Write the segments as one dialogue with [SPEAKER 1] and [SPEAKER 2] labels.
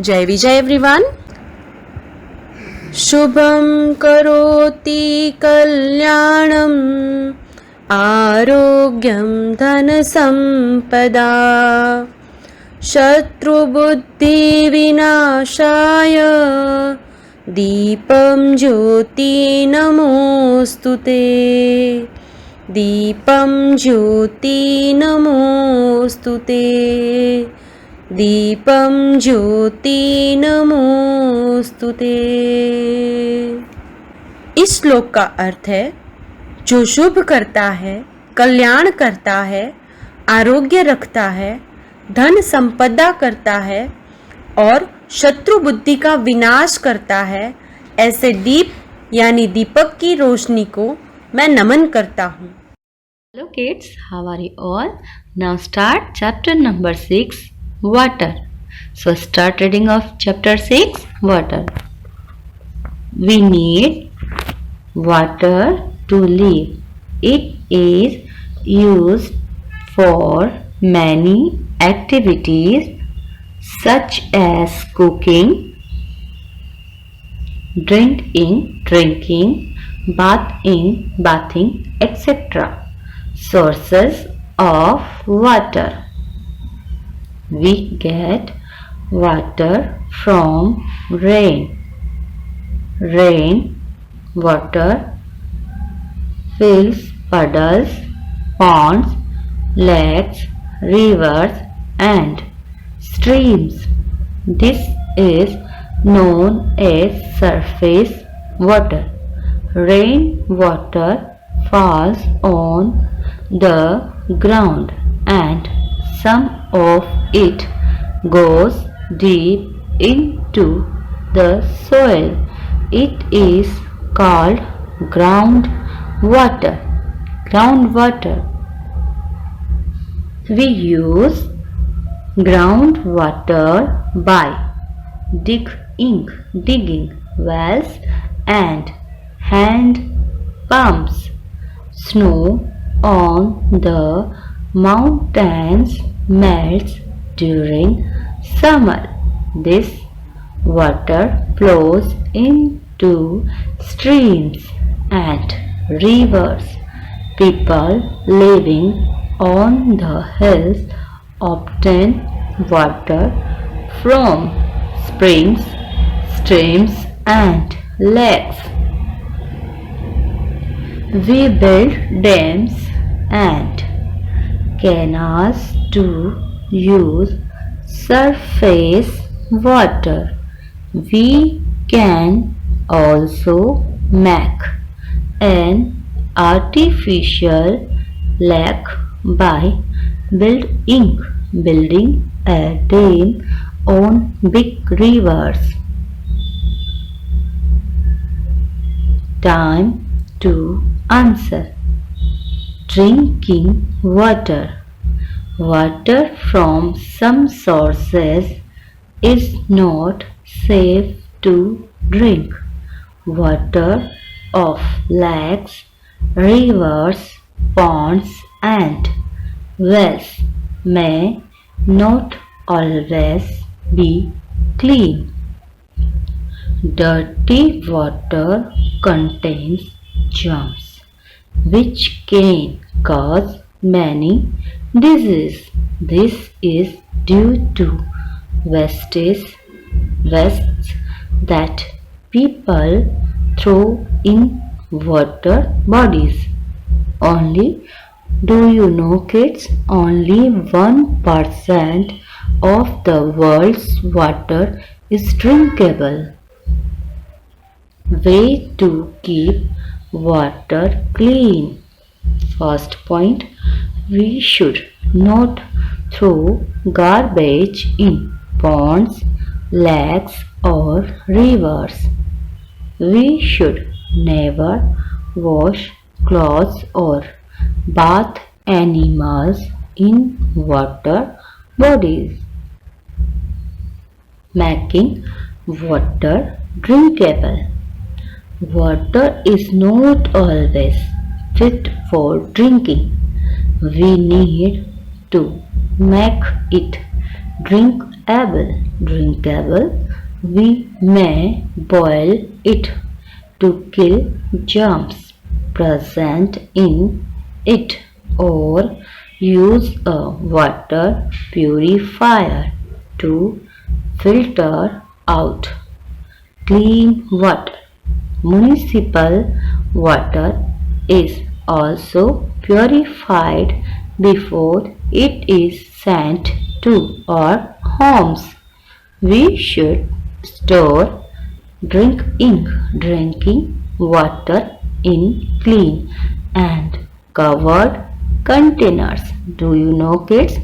[SPEAKER 1] जय विजय एवरीवन। शुभं करोति कल्याणं आरोग्यं धनसम्पदा शत्रुबुद्धिविनाशाय दीपं ज्योति नमोस्तुते दीपं ज्योति नमोस्तुते दीपं ज्योति नमोस्तुते। इस श्लोक का अर्थ है, जो शुभ करता है, कल्याण करता है, आरोग्य रखता है, धन संपदा करता है और शत्रु बुद्धि का विनाश करता है, ऐसे दीप यानी दीपक की रोशनी को मैं नमन करता हूँ।
[SPEAKER 2] Hello kids, how are you all? Now start chapter number 6, water. So start reading of chapter 6, water. We need water to live. It is used for many activities such as cooking, drinking, bathing, etc. Sources of water. We get water from rain. Rain water fills puddles, ponds, lakes, rivers and streams. This is known as surface water. Rain water falls on the ground and some of it goes deep into the soil. It is called groundwater. We use groundwater by digging wells and hand pumps. Snow on the mountains melts during summer. This water flows into streams and rivers. People living on the hills obtain water from springs, streams and lakes. We build dams and canals to use surface water. We can also make an artificial lake by building a dam on big rivers. Time to answer. Drinking water. Water from some sources is not safe to drink. Water of lakes, rivers, ponds and wells may not always be clean. Dirty water contains germs which can cause many diseases. This is due to wastes that people throw in water bodies. Do you know kids, only 1% of the world's water is drinkable. Way to keep water clean. First point, we should not throw garbage in ponds, lakes or rivers. We should never wash clothes or bath animals in water bodies. Making water drinkable. Water is not always fit for drinking. We need to make it able. Drinkable, we may boil it to kill germs present in it or use a water purifier to filter out clean water. Municipal water is also purified before it is sent to our homes. We should store drinking water in clean and covered containers. Do you know, kids?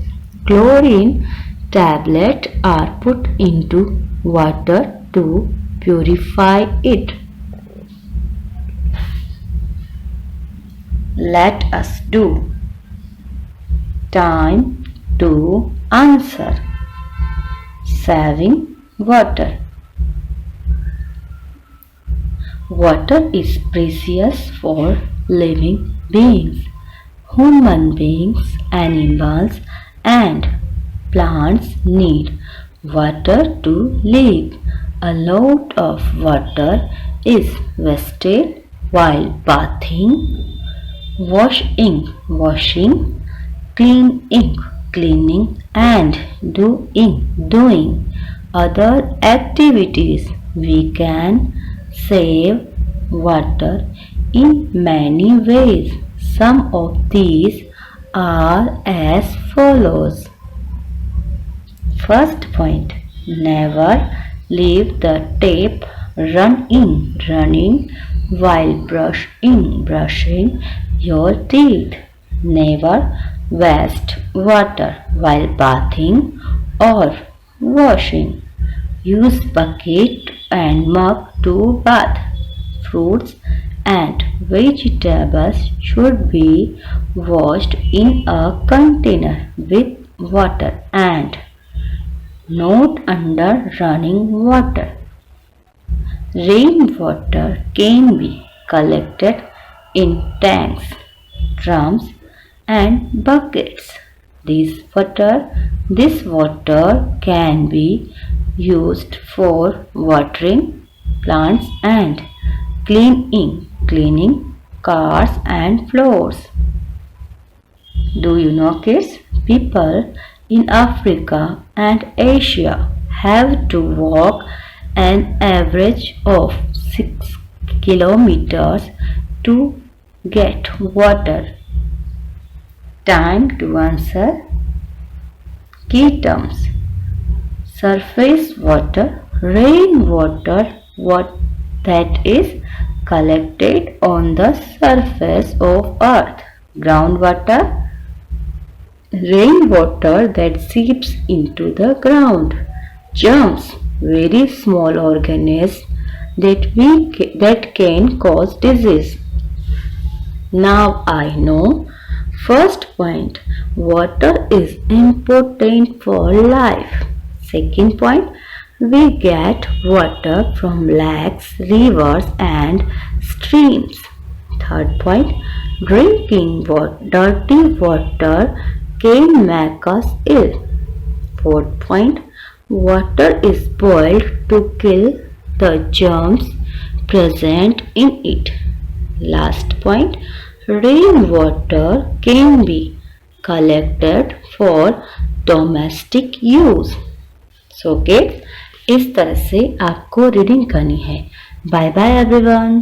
[SPEAKER 2] Chlorine tablets are put into water to purify it. Let us do. Time to answer. Saving water. Water is precious for living beings. Human beings, animals, and plants need water to live. A lot of water is wasted while bathing, washing, cleaning, and doing other activities. We can save water in many ways. Some of these are as follows. First point, never leave the tap running while brushing your teeth. Never waste water while bathing or washing. Use bucket and mug to bath. Fruits and vegetables should be washed in a container with water and not under running water. Rainwater can be collected in tanks, drums, and buckets. This water can be used for watering plants and cleaning cars and floors. Do you know, kids? People in Africa and Asia have to walk an average of 6 kilometers to get water. Time to answer. Key terms: surface water, rainwater, that is collected on the surface of earth. Groundwater, rainwater that seeps into the ground. Germs, very small organisms that can cause disease. Now I know. First point, water is important for life. Second point, we get water from lakes, rivers and streams. Third point, drinking dirty water can make us ill. Fourth point, water is boiled to kill the germs present in it. Last point, rainwater can be collected for domestic use. So kids, इस तरह से आपको reading करनी है. Bye bye everyone.